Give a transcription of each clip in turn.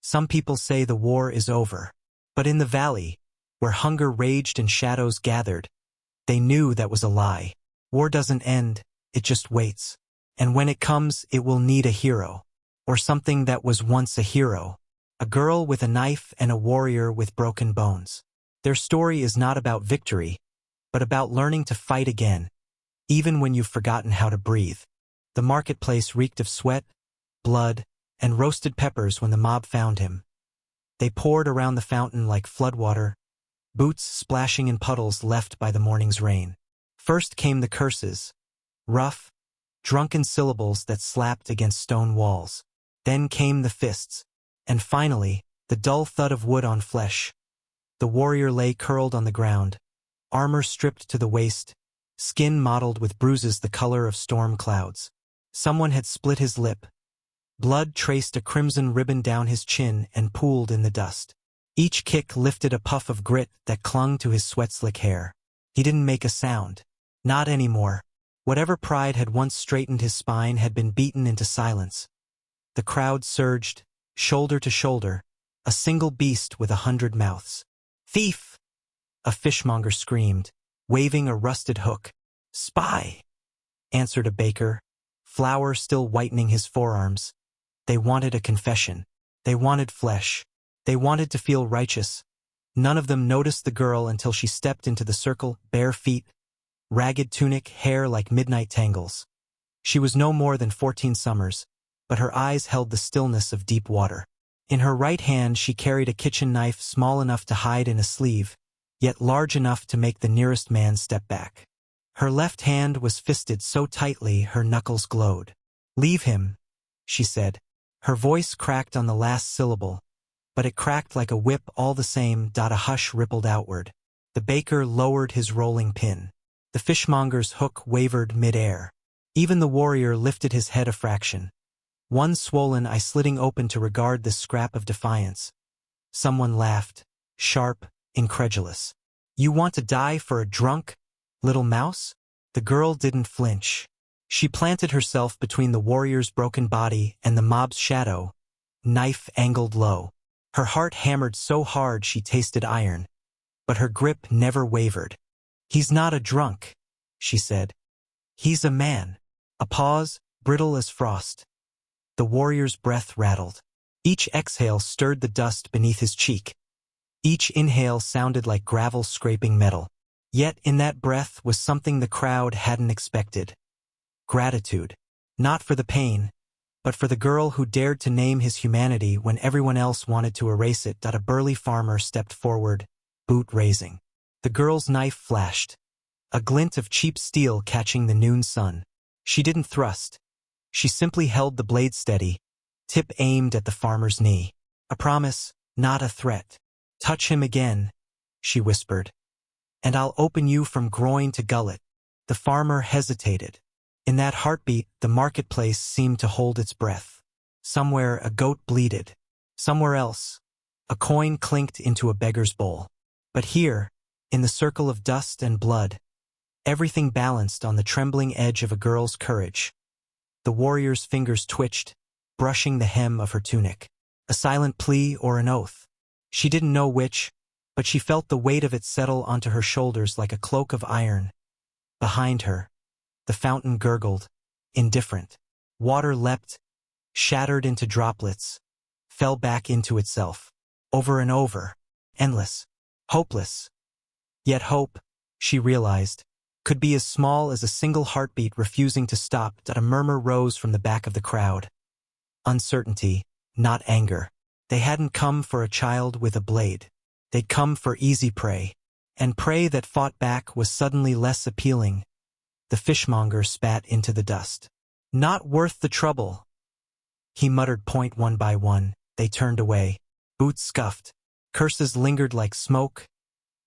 Some people say the war is over. But in the valley, where hunger raged and shadows gathered, they knew that was a lie. War doesn't end, it just waits. And when it comes, it will need a hero. Or something that was once a hero. A girl with a knife and a warrior with broken bones. Their story is not about victory, but about learning to fight again, even when you've forgotten how to breathe. The marketplace reeked of sweat, blood, and roasted peppers when the mob found him. They poured around the fountain like floodwater, boots splashing in puddles left by the morning's rain. First came the curses, rough, drunken syllables that slapped against stone walls. Then came the fists, and finally, the dull thud of wood on flesh. The warrior lay curled on the ground, armor stripped to the waist, skin mottled with bruises the color of storm clouds. Someone had split his lip. Blood traced a crimson ribbon down his chin and pooled in the dust. Each kick lifted a puff of grit that clung to his sweat-slick hair. He didn't make a sound. Not anymore. Whatever pride had once straightened his spine had been beaten into silence. The crowd surged, shoulder to shoulder, a single beast with 100 mouths. "Thief!" a fishmonger screamed, waving a rusted hook. "Spy!" answered a baker, flour still whitening his forearms. They wanted a confession. They wanted flesh. They wanted to feel righteous. None of them noticed the girl until she stepped into the circle, bare feet, ragged tunic, hair like midnight tangles. She was no more than 14 summers, but her eyes held the stillness of deep water. In her right hand she carried a kitchen knife small enough to hide in a sleeve, yet large enough to make the nearest man step back. Her left hand was fisted so tightly her knuckles glowed. "Leave him," she said. Her voice cracked on the last syllable, but it cracked like a whip all the same. A hush rippled outward. The baker lowered his rolling pin. The fishmonger's hook wavered mid-air. Even the warrior lifted his head a fraction, one swollen eye slitting open to regard this scrap of defiance. Someone laughed, sharp, incredulous. "You want to die for a drunk, little mouse?" The girl didn't flinch. She planted herself between the warrior's broken body and the mob's shadow, knife angled low. Her heart hammered so hard she tasted iron, but her grip never wavered. "He's not a drunk," she said. "He's a man." A pause, brittle as frost. The warrior's breath rattled. Each exhale stirred the dust beneath his cheek. Each inhale sounded like gravel scraping metal. Yet in that breath was something the crowd hadn't expected. Gratitude. Not for the pain, but for the girl who dared to name his humanity when everyone else wanted to erase it. A burly farmer stepped forward, boot raising. The girl's knife flashed, a glint of cheap steel catching the noon sun. She didn't thrust. She simply held the blade steady, tip aimed at the farmer's knee. A promise, not a threat. "Touch him again," she whispered, "and I'll open you from groin to gullet." The farmer hesitated. In that heartbeat, the marketplace seemed to hold its breath. Somewhere a goat bleated. Somewhere else, a coin clinked into a beggar's bowl. But here, in the circle of dust and blood, everything balanced on the trembling edge of a girl's courage. The warrior's fingers twitched, brushing the hem of her tunic. A silent plea or an oath. She didn't know which, but she felt the weight of it settle onto her shoulders like a cloak of iron. Behind her, the fountain gurgled, indifferent. Water leapt, shattered into droplets, fell back into itself, over and over, endless, hopeless. Yet hope, she realized, could be as small as a single heartbeat refusing to stop. A murmur rose from the back of the crowd. Uncertainty, not anger. They hadn't come for a child with a blade. They'd come for easy prey. And prey that fought back was suddenly less appealing. The fishmonger spat into the dust. "Not worth the trouble," he muttered. Point one by one, they turned away. Boots scuffed. Curses lingered like smoke,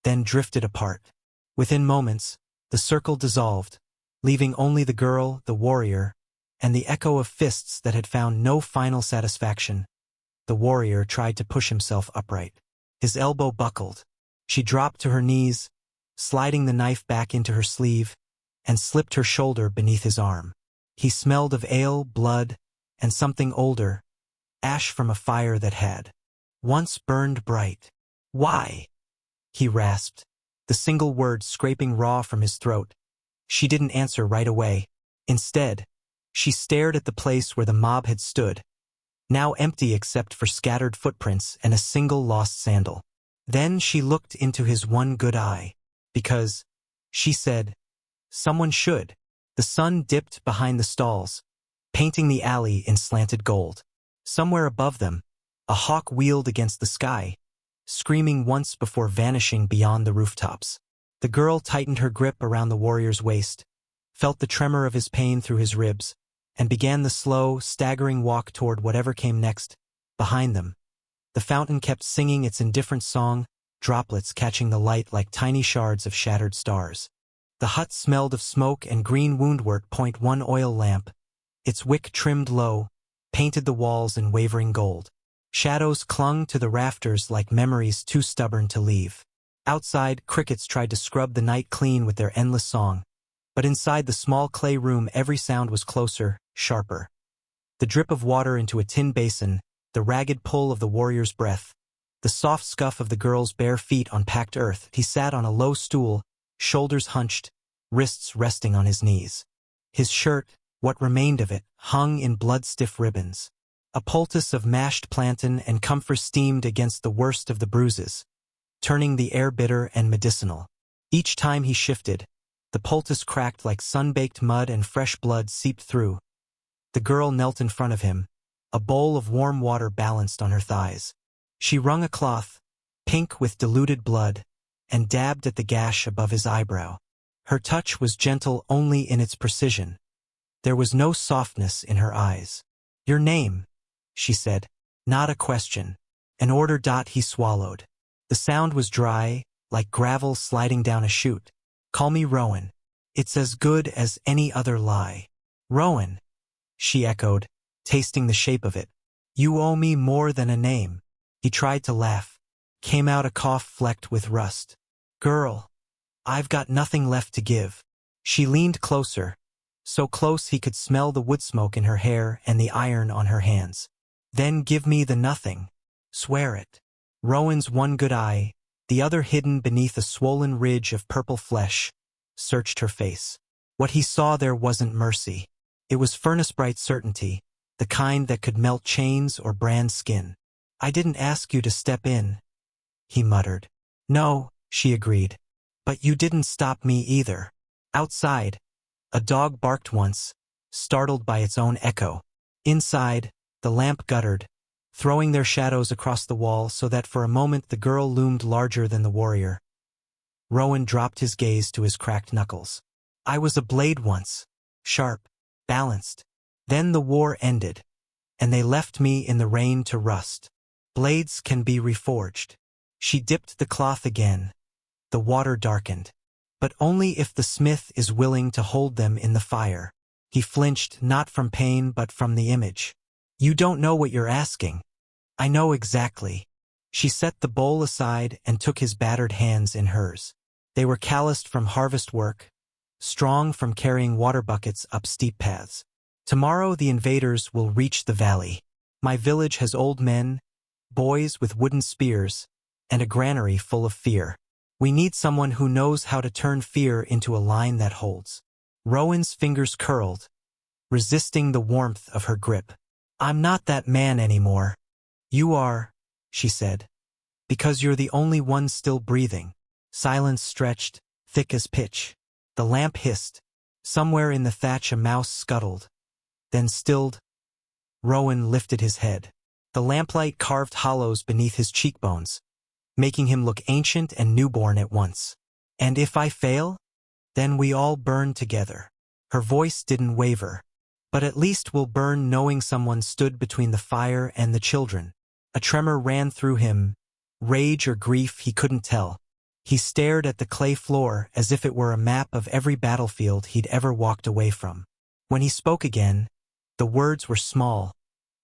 then drifted apart. Within moments, the circle dissolved, leaving only the girl, the warrior, and the echo of fists that had found no final satisfaction. The warrior tried to push himself upright. His elbow buckled. She dropped to her knees, sliding the knife back into her sleeve, and slipped her shoulder beneath his arm. He smelled of ale, blood, and something older, ash from a fire that had once burned bright. Why? He rasped, the single word scraping raw from his throat. She didn't answer right away. Instead, she stared at the place where the mob had stood, now empty except for scattered footprints and a single lost sandal. Then she looked into his one good eye, because, she said, someone should. The sun dipped behind the stalls, painting the alley in slanted gold. Somewhere above them, a hawk wheeled against the sky, screaming once before vanishing beyond the rooftops. The girl tightened her grip around the warrior's waist, felt the tremor of his pain through his ribs, and began the slow, staggering walk toward whatever came next. Behind them, the fountain kept singing its indifferent song, droplets catching the light like tiny shards of shattered stars. The hut smelled of smoke and green woundwort. One oil lamp, its wick trimmed low, painted the walls in wavering gold. Shadows clung to the rafters like memories too stubborn to leave. Outside, crickets tried to scrub the night clean with their endless song. But inside the small clay room every sound was closer, sharper. The drip of water into a tin basin, the ragged pull of the warrior's breath, the soft scuff of the girl's bare feet on packed earth. He sat on a low stool, shoulders hunched, wrists resting on his knees. His shirt, what remained of it, hung in blood-stiff ribbons. A poultice of mashed plantain and comfort steamed against the worst of the bruises, turning the air bitter and medicinal. Each time he shifted, the poultice cracked like sun-baked mud and fresh blood seeped through. The girl knelt in front of him, a bowl of warm water balanced on her thighs. She wrung a cloth, pink with diluted blood, and dabbed at the gash above his eyebrow. Her touch was gentle only in its precision. There was no softness in her eyes. "Your name," she said. Not a question. An order. He swallowed. The sound was dry, like gravel sliding down a chute. "Call me Rowan. It's as good as any other lie." "Rowan," she echoed, tasting the shape of it. "You owe me more than a name." He tried to laugh. Came out a cough flecked with rust. "Girl, I've got nothing left to give." She leaned closer, so close he could smell the wood smoke in her hair and the iron on her hands. "Then give me the nothing. Swear it." Rowan's one good eye, the other hidden beneath a swollen ridge of purple flesh, searched her face. What he saw there wasn't mercy. It was furnace-bright certainty, the kind that could melt chains or brand skin. "I didn't ask you to step in," he muttered. "No," she agreed. "But you didn't stop me either." Outside, a dog barked once, startled by its own echo. Inside, the lamp guttered, throwing their shadows across the wall so that for a moment the girl loomed larger than the warrior. Rowan dropped his gaze to his cracked knuckles. "I was a blade once, sharp, balanced. Then the war ended, and they left me in the rain to rust. Blades can be reforged." She dipped the cloth again. The water darkened. "But only if the smith is willing to hold them in the fire." He flinched, not from pain but from the image. "You don't know what you're asking." "I know exactly." She set the bowl aside and took his battered hands in hers. They were calloused from harvest work, strong from carrying water buckets up steep paths. "Tomorrow the invaders will reach the valley. My village has old men, boys with wooden spears, and a granary full of fear. We need someone who knows how to turn fear into a line that holds." Rowan's fingers curled, resisting the warmth of her grip. "I'm not that man anymore." "You are," she said, "because you're the only one still breathing." Silence stretched, thick as pitch. The lamp hissed. Somewhere in the thatch a mouse scuttled, then stilled. Rowan lifted his head. The lamplight carved hollows beneath his cheekbones, making him look ancient and newborn at once. "And if I fail? Then we all burn together." Her voice didn't waver. "But at least we'll burn knowing someone stood between the fire and the children." A tremor ran through him, rage or grief he couldn't tell. He stared at the clay floor as if it were a map of every battlefield he'd ever walked away from. When he spoke again, the words were small,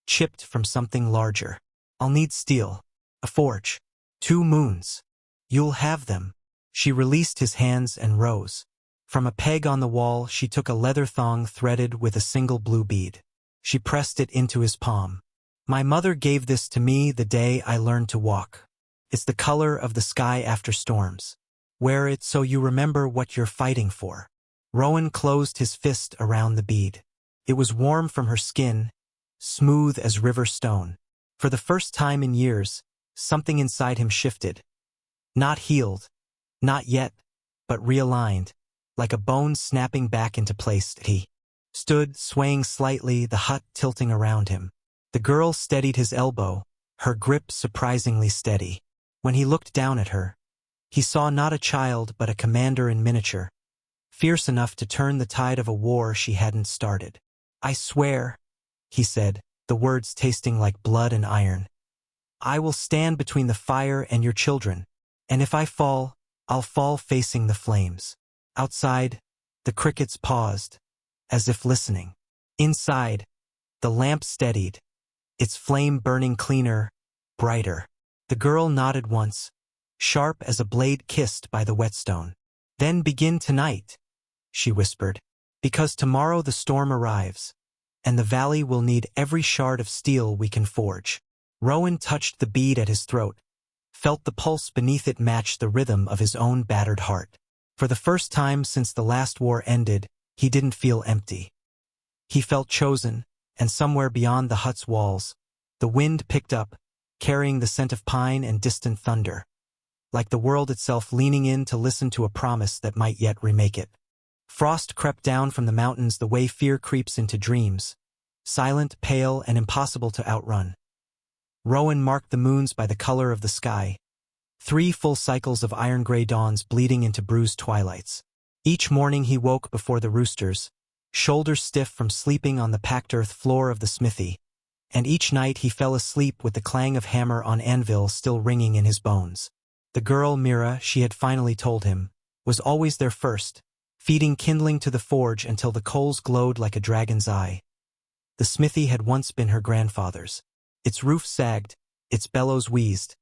chipped from something larger. "I'll need steel, a forge, 2 moons. You'll have them." She released his hands and rose. From a peg on the wall she took a leather thong threaded with a single blue bead. She pressed it into his palm. My mother gave this to me the day I learned to walk. It's the color of the sky after storms. Wear it so you remember what you're fighting for. Rowan closed his fist around the bead. It was warm from her skin, smooth as river stone. For the first time in years, something inside him shifted. Not healed, not yet, but realigned, like a bone snapping back into place. He stood, swaying slightly, the hut tilting around him. The girl steadied his elbow, her grip surprisingly steady. When he looked down at her, he saw not a child but a commander in miniature, fierce enough to turn the tide of a war she hadn't started. I swear, he said, the words tasting like blood and iron. I will stand between the fire and your children, and if I fall, I'll fall facing the flames. Outside, the crickets paused, as if listening. Inside, the lamp steadied, its flame burning cleaner, brighter. The girl nodded once, sharp as a blade kissed by the whetstone. Then begin tonight, she whispered, because tomorrow the storm arrives, and the valley will need every shard of steel we can forge. Rowan touched the bead at his throat, felt the pulse beneath it match the rhythm of his own battered heart. For the first time since the last war ended, he didn't feel empty. He felt chosen, and somewhere beyond the hut's walls, the wind picked up, carrying the scent of pine and distant thunder, like the world itself leaning in to listen to a promise that might yet remake it. Frost crept down from the mountains the way fear creeps into dreams, silent, pale, and impossible to outrun. Rowan marked the moons by the color of the sky, 3 full cycles of iron-gray dawns bleeding into bruised twilights. Each morning he woke before the roosters, shoulders stiff from sleeping on the packed earth floor of the smithy, and each night he fell asleep with the clang of hammer on anvil still ringing in his bones. The girl, Mira, she had finally told him, was always there first, feeding kindling to the forge until the coals glowed like a dragon's eye. The smithy had once been her grandfather's. Its roof sagged, its bellows wheezed,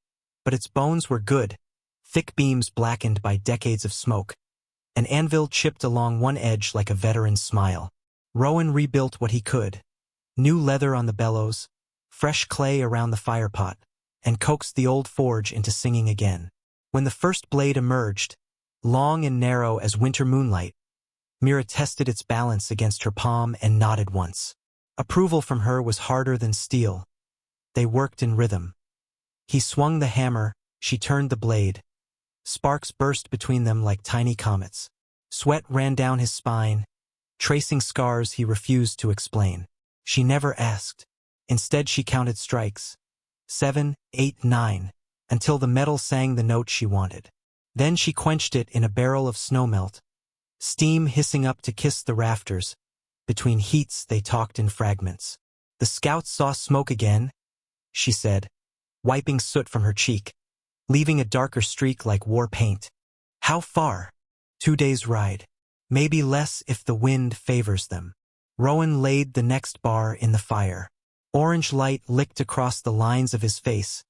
but its bones were good, thick beams blackened by decades of smoke. An anvil chipped along one edge like a veteran's smile. Rowan rebuilt what he could. New leather on the bellows, fresh clay around the firepot, and coaxed the old forge into singing again. When the first blade emerged, long and narrow as winter moonlight, Mira tested its balance against her palm and nodded once. Approval from her was harder than steel. They worked in rhythm. He swung the hammer, she turned the blade. Sparks burst between them like tiny comets. Sweat ran down his spine, tracing scars he refused to explain. She never asked. Instead she counted strikes. 7, 8, 9, until the metal sang the note she wanted. Then she quenched it in a barrel of snowmelt, steam hissing up to kiss the rafters. Between heats they talked in fragments. The scouts saw smoke again, she said, wiping soot from her cheek, leaving a darker streak like war paint. How far? 2 days' ride. Maybe less if the wind favors them. Rowan laid the next bar in the fire. Orange light licked across the lines of his face,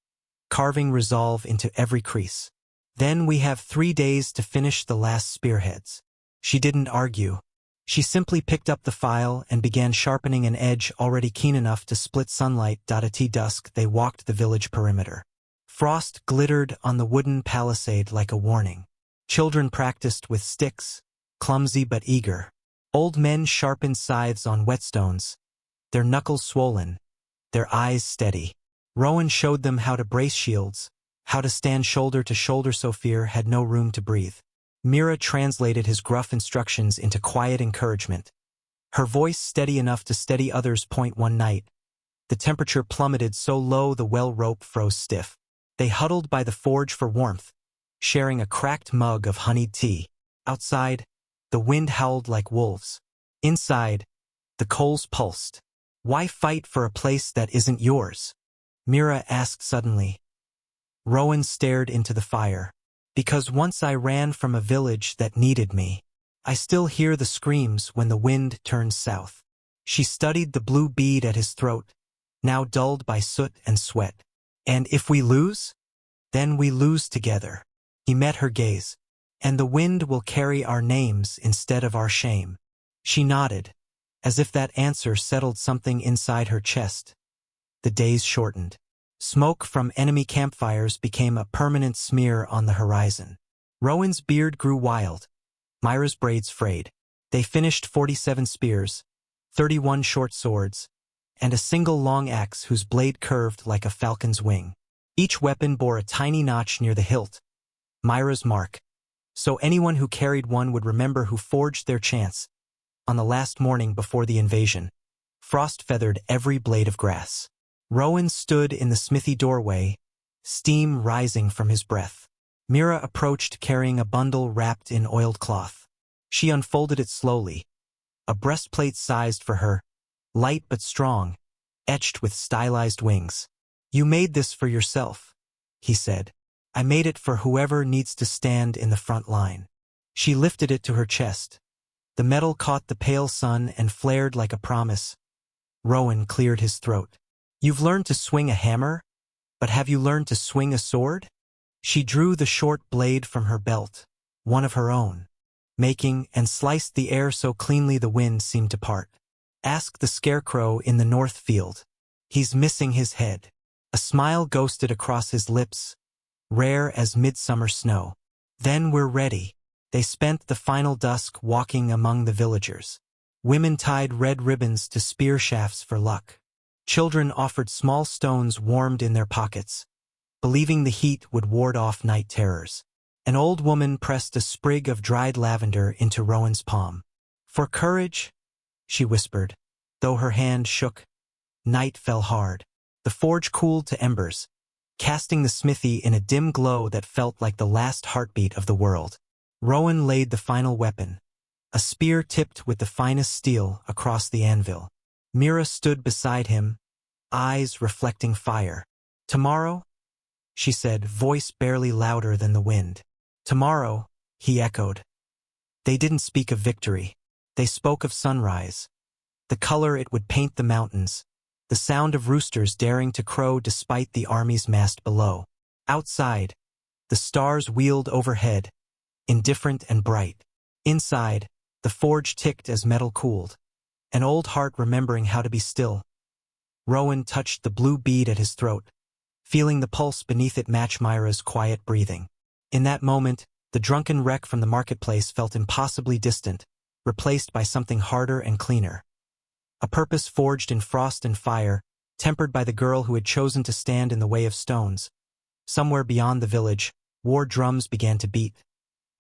carving resolve into every crease. Then we have 3 days to finish the last spearheads. She didn't argue. She simply picked up the file and began sharpening an edge already keen enough to split sunlight. At dusk they walked the village perimeter. Frost glittered on the wooden palisade like a warning. Children practiced with sticks, clumsy but eager. Old men sharpened scythes on whetstones, their knuckles swollen, their eyes steady. Rowan showed them how to brace shields, how to stand shoulder to shoulder so fear had no room to breathe. Mira translated his gruff instructions into quiet encouragement. Her voice steady enough to steady others. One night, the temperature plummeted so low the well rope froze stiff. They huddled by the forge for warmth, sharing a cracked mug of honeyed tea. Outside, the wind howled like wolves. Inside, the coals pulsed. Why fight for a place that isn't yours? Mira asked suddenly. Rowan stared into the fire. Because once I ran from a village that needed me. I still hear the screams when the wind turns south. She studied the blue bead at his throat, now dulled by soot and sweat. And if we lose? Then we lose together. He met her gaze. And the wind will carry our names instead of our shame. She nodded, as if that answer settled something inside her chest. the days shortened. Smoke from enemy campfires became a permanent smear on the horizon. Rowan's beard grew wild. Myra's braids frayed. They finished 47 spears, 31 short swords, and a single long axe whose blade curved like a falcon's wing. Each weapon bore a tiny notch near the hilt, Myra's mark, so anyone who carried one would remember who forged their chance. On the last morning before the invasion, frost feathered every blade of grass. Rowan stood in the smithy doorway, steam rising from his breath. Myra approached carrying a bundle wrapped in oiled cloth. She unfolded it slowly. A breastplate sized for her, light but strong, etched with stylized wings. "You made this for yourself," he said. "I made it for whoever needs to stand in the front line." She lifted it to her chest. The metal caught the pale sun and flared like a promise. Rowan cleared his throat. "You've learned to swing a hammer, but have you learned to swing a sword?" She drew the short blade from her belt, one of her own, making and sliced the air so cleanly the wind seemed to part. "Ask the scarecrow in the north field. He's missing his head." A smile ghosted across his lips, rare as midsummer snow. "Then we're ready." They spent the final dusk walking among the villagers. Women tied red ribbons to spear shafts for luck. Children offered small stones warmed in their pockets, believing the heat would ward off night terrors. An old woman pressed a sprig of dried lavender into Rowan's palm. "For courage," she whispered. Though her hand shook, night fell hard. The forge cooled to embers, casting the smithy in a dim glow that felt like the last heartbeat of the world. Rowan laid the final weapon, a spear tipped with the finest steel, across the anvil. Myra stood beside him, eyes reflecting fire. "Tomorrow?" she said, voice barely louder than the wind. "Tomorrow," he echoed. They didn't speak of victory. They spoke of sunrise, the color it would paint the mountains, the sound of roosters daring to crow despite the army's massed below. Outside, the stars wheeled overhead, indifferent and bright. Inside, the forge ticked as metal cooled, an old heart remembering how to be still. Rowan touched the blue bead at his throat, feeling the pulse beneath it match Myra's quiet breathing. In that moment, the drunken wreck from the marketplace felt impossibly distant, replaced by something harder and cleaner. A purpose forged in frost and fire, tempered by the girl who had chosen to stand in the way of stones. Somewhere beyond the village, war drums began to beat,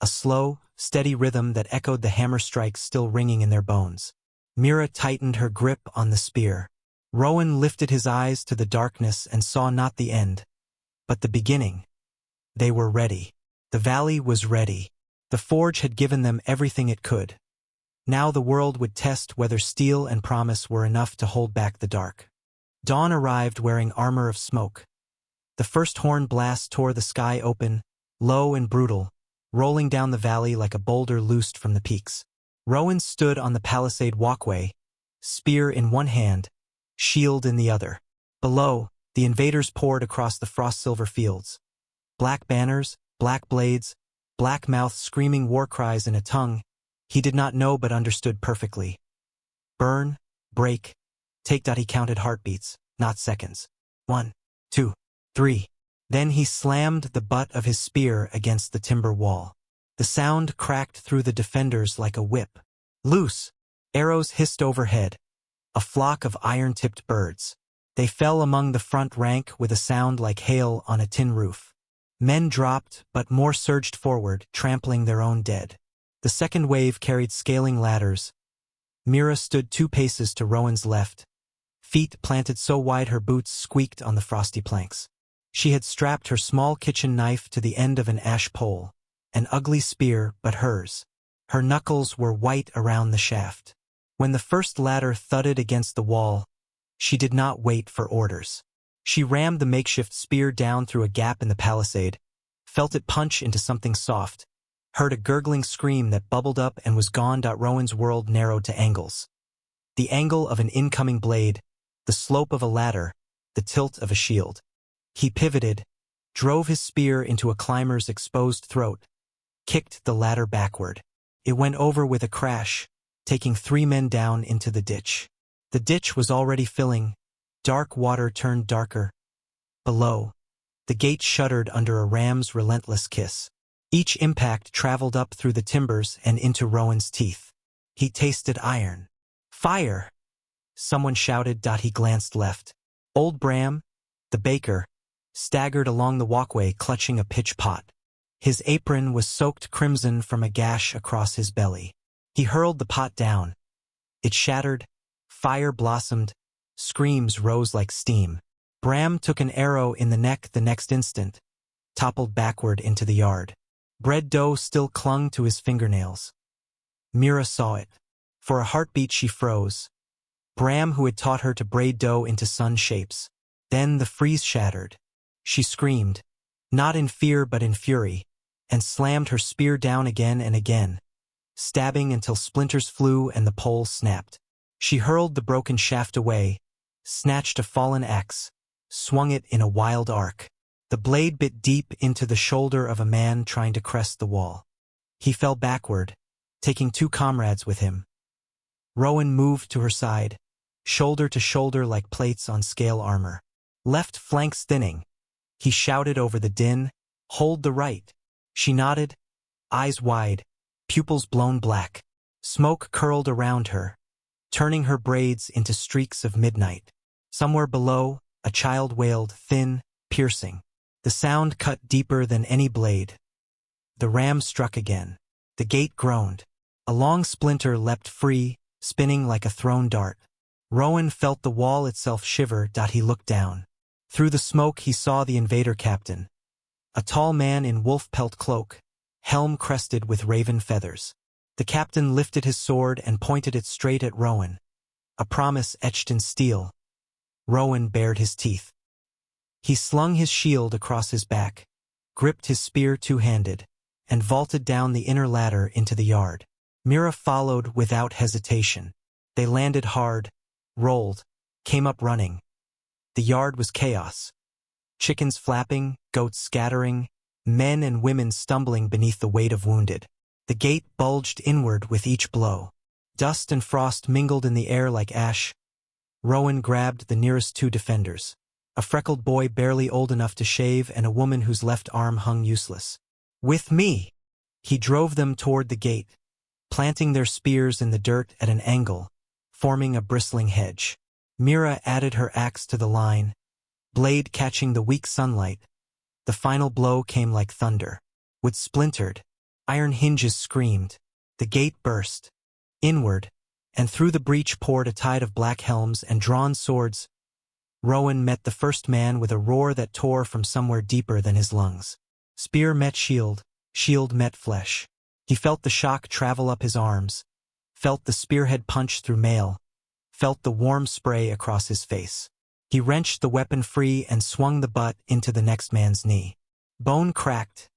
a slow, steady rhythm that echoed the hammer strikes still ringing in their bones. Myra tightened her grip on the spear. Rowan lifted his eyes to the darkness and saw not the end, but the beginning. They were ready. The valley was ready. The forge had given them everything it could. Now the world would test whether steel and promise were enough to hold back the dark. Dawn arrived wearing armor of smoke. The first horn blast tore the sky open, low and brutal, rolling down the valley like a boulder loosed from the peaks. Rowan stood on the palisade walkway, spear in one hand, shield in the other. Below, the invaders poured across the frost-silver fields. Black banners, black blades, black mouths screaming war cries in a tongue he did not know but understood perfectly. Burn, break, take. He counted heartbeats, not seconds. 1, 2, 3. Then he slammed the butt of his spear against the timber wall. The sound cracked through the defenders like a whip. Loose! Arrows hissed overhead, a flock of iron-tipped birds. They fell among the front rank with a sound like hail on a tin roof. Men dropped, but more surged forward, trampling their own dead. The second wave carried scaling ladders. Myra stood 2 paces to Rowan's left, feet planted so wide her boots squeaked on the frosty planks. She had strapped her small kitchen knife to the end of an ash pole, an ugly spear, but hers. Her knuckles were white around the shaft. When the first ladder thudded against the wall, she did not wait for orders. She rammed the makeshift spear down through a gap in the palisade, felt it punch into something soft, heard a gurgling scream that bubbled up and was gone. Rowan's world narrowed to angles. The angle of an incoming blade, the slope of a ladder, the tilt of a shield. He pivoted, drove his spear into a climber's exposed throat, kicked the ladder backward. It went over with a crash, taking 3 men down into the ditch. The ditch was already filling, Dark water turned darker. Below, the gate shuddered under a ram's relentless kiss. Each impact traveled up through the timbers and into Rowan's teeth. He tasted iron. Fire! Someone shouted. He glanced left. Old Bram, the baker, staggered along the walkway clutching a pitch pot. His apron was soaked crimson from a gash across his belly. He hurled the pot down. It shattered. Fire blossomed. Screams rose like steam. Bram took an arrow in the neck the next instant, toppled backward into the yard. Bread dough still clung to his fingernails. Mira saw it. For a heartbeat she froze. Bram, who had taught her to braid dough into sun shapes. Then the freeze shattered. She screamed, not in fear but in fury, and slammed her spear down again and again, stabbing until splinters flew and the pole snapped. She hurled the broken shaft away, snatched a fallen axe, swung it in a wild arc. The blade bit deep into the shoulder of a man trying to crest the wall. He fell backward, taking 2 comrades with him. Rowan moved to her side, shoulder to shoulder like plates on scale armor. Left flanks thinning. He shouted over the din, "Hold the right." She nodded, eyes wide, pupils blown black. Smoke curled around her, turning her braids into streaks of midnight. Somewhere below, a child wailed, thin, piercing. The sound cut deeper than any blade. The ram struck again. The gate groaned. A long splinter leapt free, spinning like a thrown dart. Rowan felt the wall itself shiver. He looked down. Through the smoke he saw the invader captain. A tall man in wolf pelt cloak, helm crested with raven feathers. The captain lifted his sword and pointed it straight at Rowan. A promise etched in steel. Rowan bared his teeth. He slung his shield across his back, gripped his spear two-handed, and vaulted down the inner ladder into the yard. Mira followed without hesitation. They landed hard, rolled, came up running. The yard was chaos. Chickens flapping, goats scattering, men and women stumbling beneath the weight of wounded. The gate bulged inward with each blow. Dust and frost mingled in the air like ash. Rowan grabbed the nearest 2 defenders. A freckled boy barely old enough to shave and a woman whose left arm hung useless. "With me!" He drove them toward the gate, planting their spears in the dirt at an angle, forming a bristling hedge. Mira added her axe to the line, blade catching the weak sunlight. The final blow came like thunder. Wood splintered, iron hinges screamed. The gate burst. Inward, and through the breach poured a tide of black helms and drawn swords. Rowan met the first man with a roar that tore from somewhere deeper than his lungs. Spear met shield, shield met flesh. He felt the shock travel up his arms, felt the spearhead punch through mail, felt the warm spray across his face. He wrenched the weapon free and swung the butt into the next man's knee. Bone cracked.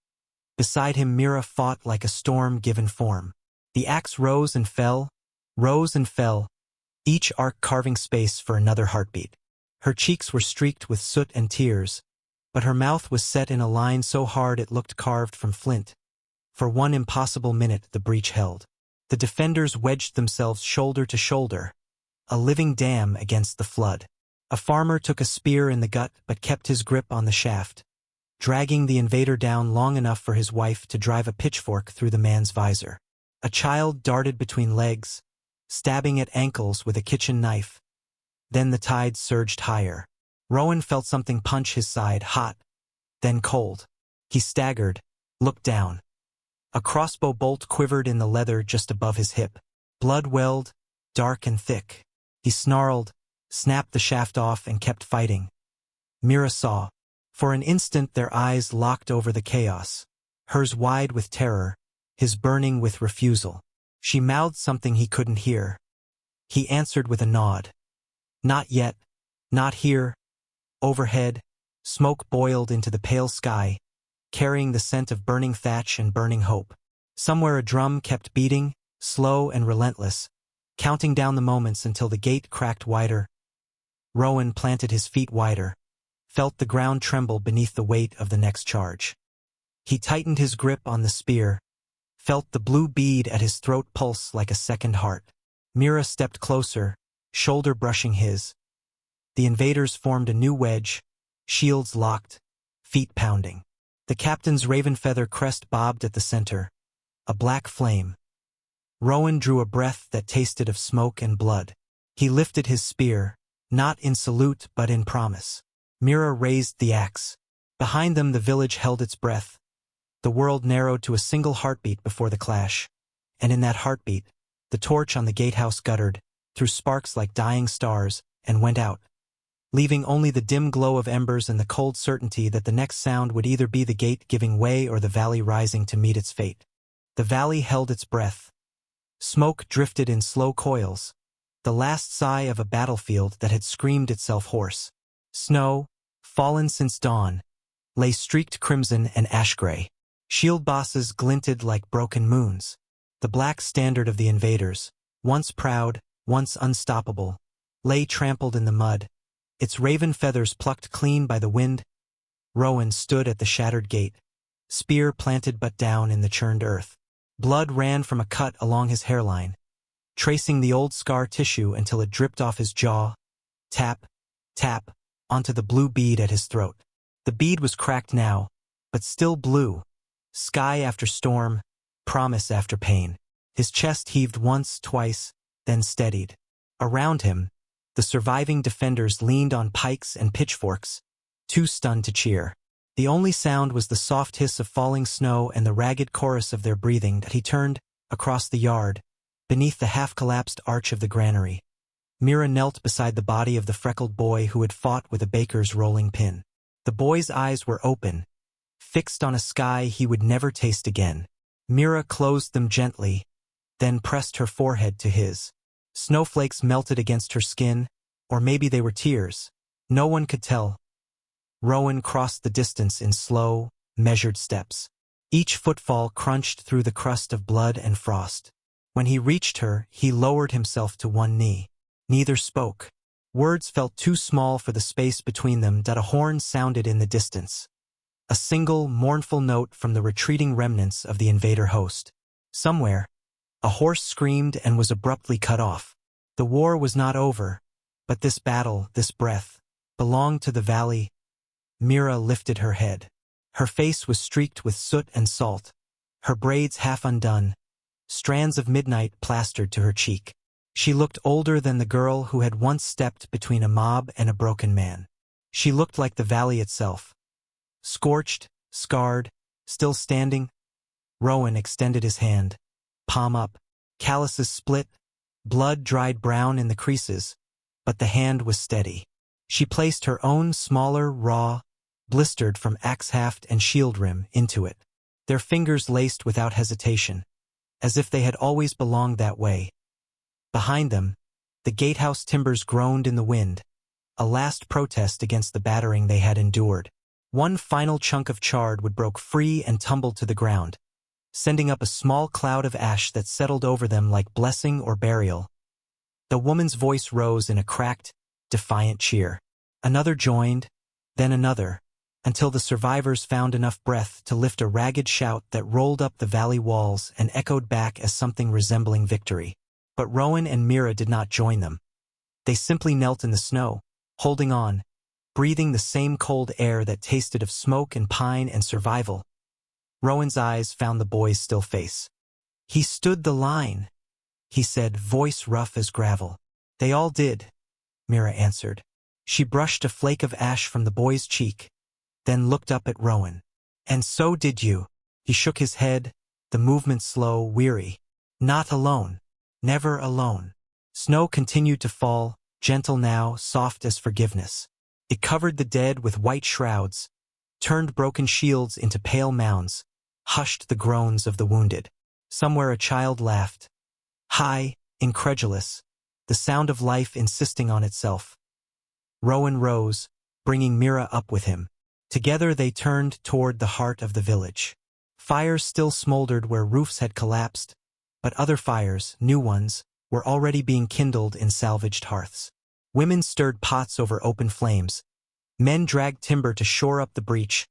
Beside him Mira fought like a storm given form. The axe rose and fell, each arc carving space for another heartbeat. Her cheeks were streaked with soot and tears, but her mouth was set in a line so hard it looked carved from flint. For one impossible minute the breach held. The defenders wedged themselves shoulder to shoulder, a living dam against the flood. A farmer took a spear in the gut but kept his grip on the shaft, dragging the invader down long enough for his wife to drive a pitchfork through the man's visor. A child darted between legs, stabbing at ankles with a kitchen knife. Then the tide surged higher. Rowan felt something punch his side, hot, then cold. He staggered, looked down. A crossbow bolt quivered in the leather just above his hip. Blood welled, dark and thick. He snarled, snapped the shaft off and kept fighting. Mira saw. For an instant their eyes locked over the chaos, hers wide with terror, his burning with refusal. She mouthed something he couldn't hear. He answered with a nod. Not yet, not here. Overhead, smoke boiled into the pale sky, carrying the scent of burning thatch and burning hope. Somewhere a drum kept beating, slow and relentless, counting down the moments until the gate cracked wider. Rowan planted his feet wider, felt the ground tremble beneath the weight of the next charge. He tightened his grip on the spear, felt the blue bead at his throat pulse like a second heart. Mira stepped closer, shoulder brushing his. The invaders formed a new wedge, shields locked, feet pounding. The captain's raven feather crest bobbed at the center, a black flame. Rowan drew a breath that tasted of smoke and blood. He lifted his spear, not in salute but in promise. Mira raised the axe. Behind them the village held its breath. The world narrowed to a single heartbeat before the clash. And in that heartbeat, the torch on the gatehouse guttered, threw sparks like dying stars, and went out, leaving only the dim glow of embers and the cold certainty that the next sound would either be the gate giving way or the valley rising to meet its fate. The valley held its breath. Smoke drifted in slow coils, the last sigh of a battlefield that had screamed itself hoarse. Snow, fallen since dawn, lay streaked crimson and ash-gray. Shield bosses glinted like broken moons. The black standard of the invaders, once proud, once unstoppable, lay trampled in the mud, its raven feathers plucked clean by the wind. Rowan stood at the shattered gate, spear planted but down in the churned earth. Blood ran from a cut along his hairline, tracing the old scar tissue until it dripped off his jaw, tap, tap, onto the blue bead at his throat. The bead was cracked now, but still blue. Sky after storm, promise after pain. His chest heaved once, twice, then steadied. Around him, the surviving defenders leaned on pikes and pitchforks, too stunned to cheer. The only sound was the soft hiss of falling snow and the ragged chorus of their breathing that he turned, across the yard, beneath the half-collapsed arch of the granary. Mira knelt beside the body of the freckled boy who had fought with a baker's rolling pin. The boy's eyes were open, fixed on a sky he would never taste again. Mira closed them gently, then pressed her forehead to his. Snowflakes melted against her skin, or maybe they were tears. No one could tell. Rowan crossed the distance in slow, measured steps. Each footfall crunched through the crust of blood and frost. When he reached her, he lowered himself to one knee. Neither spoke. Words felt too small for the space between them. A horn sounded in the distance. A single, mournful note from the retreating remnants of the invader host. Somewhere, a horse screamed and was abruptly cut off. The war was not over, but this battle, this breath, belonged to the valley. Mira lifted her head. Her face was streaked with soot and salt, her braids half undone, strands of midnight plastered to her cheek. She looked older than the girl who had once stepped between a mob and a broken man. She looked like the valley itself. Scorched, scarred, still standing. Rowan extended his hand, palm up, calluses split, blood dried brown in the creases, but the hand was steady. She placed her own smaller, raw, blistered from axe haft and shield rim, into it. Their fingers laced without hesitation, as if they had always belonged that way. Behind them, the gatehouse timbers groaned in the wind, a last protest against the battering they had endured. One final chunk of chard wood broke free and tumbled to the ground, sending up a small cloud of ash that settled over them like blessing or burial. The woman's voice rose in a cracked, defiant cheer. Another joined, then another, until the survivors found enough breath to lift a ragged shout that rolled up the valley walls and echoed back as something resembling victory. But Rowan and Mira did not join them. They simply knelt in the snow, holding on, breathing the same cold air that tasted of smoke and pine and survival. Rowan's eyes found the boy's still face. "He stood the line," he said, voice rough as gravel. "They all did," Mira answered. She brushed a flake of ash from the boy's cheek, then looked up at Rowan. "And so did you." He shook his head, the movement slow, weary. "Not alone. Never alone." Snow continued to fall, gentle now, soft as forgiveness. It covered the dead with white shrouds, turned broken shields into pale mounds, hushed the groans of the wounded. Somewhere a child laughed. High, incredulous, the sound of life insisting on itself. Rowan rose, bringing Mira up with him. Together they turned toward the heart of the village. Fires still smoldered where roofs had collapsed, but other fires, new ones, were already being kindled in salvaged hearths. Women stirred pots over open flames. Men dragged timber to shore up the breach.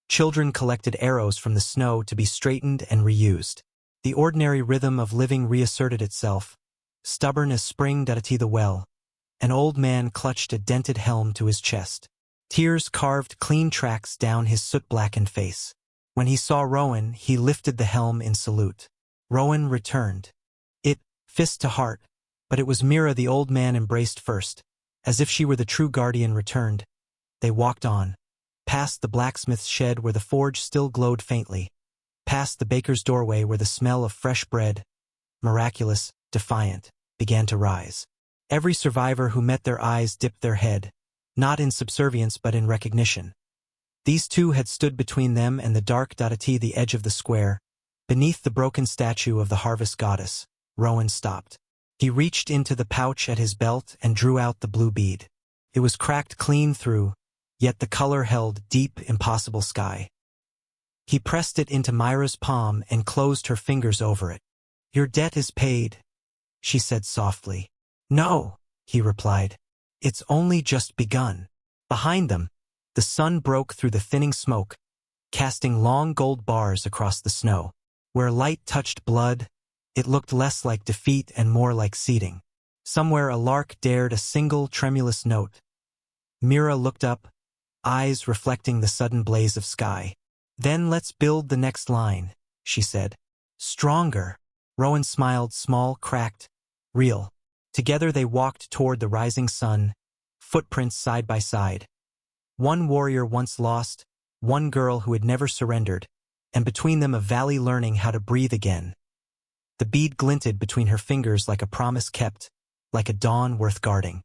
Children collected arrows from the snow to be straightened and reused. The ordinary rhythm of living reasserted itself, stubborn as spring to the well, An old man clutched a dented helm to his chest. Tears carved clean tracks down his soot-blackened face. When he saw Rowan, he lifted the helm in salute. Rowan returned. Fist to heart, but it was Mira the old man embraced first, as if she were the true guardian returned. They walked on, past the blacksmith's shed where the forge still glowed faintly, past the baker's doorway where the smell of fresh bread, miraculous, defiant, began to rise. Every survivor who met their eyes dipped their head, not in subservience but in recognition. These two had stood between them and the dark Dotati, the edge of the square, beneath the broken statue of the harvest goddess. Rowan stopped. He reached into the pouch at his belt and drew out the blue bead. It was cracked clean through, yet the color held deep, impossible sky. He pressed it into Myra's palm and closed her fingers over it. "Your debt is paid," she said softly. "No," he replied. "It's only just begun." Behind them, the sun broke through the thinning smoke, casting long gold bars across the snow. Where light touched blood, it looked less like defeat and more like seeding. Somewhere a lark dared a single tremulous note. Mira looked up, eyes reflecting the sudden blaze of sky. "Then let's build the next line," she said. "Stronger." Rowan smiled, small, cracked, real. Together they walked toward the rising sun, footprints side by side. One warrior once lost, one girl who had never surrendered, and between them a valley learning how to breathe again. The bead glinted between her fingers like a promise kept, like a dawn worth guarding.